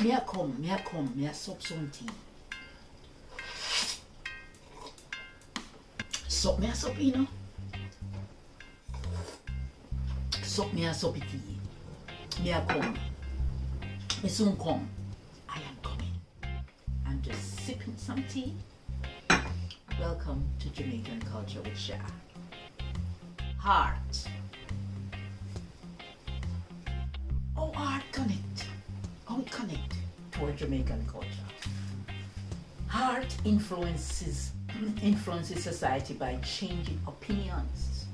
Me a sup some tea. Sup me a sup, you know. Sup me a sup tea. Me a come. Me soon come. I am coming. I'm just sipping some tea. Welcome to Jamaican Culture with Sha. Heart. Oh, heart connect. How it connect to our Jamaican culture. Heart influences society by changing opinions,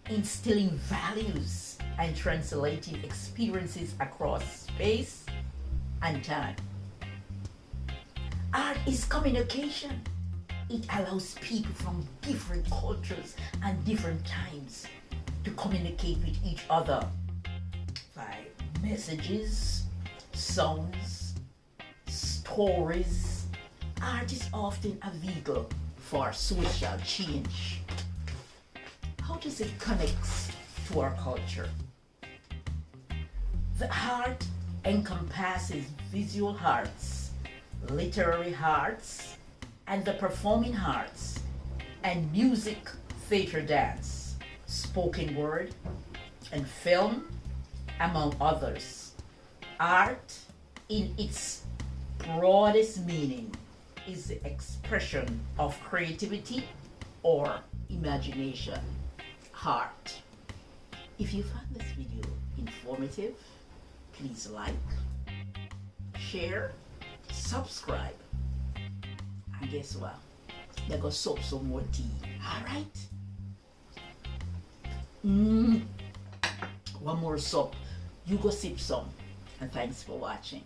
instilling values, and translating experiences across space and time. Art is communication. It allows people from different cultures and different times to communicate with each other by messages, songs, stories. Art is often a vehicle for social change. How does it connect to our culture? The art encompasses visual arts, literary arts, and the performing arts, and music, theater, dance, spoken word, and film, among others. Art, in its broadest meaning, is the expression of creativity or imagination. Art. If you found this video informative, please like, share, subscribe, and guess what? They go soap some more tea. Alright? One more soap. You go sip some. And thanks for watching.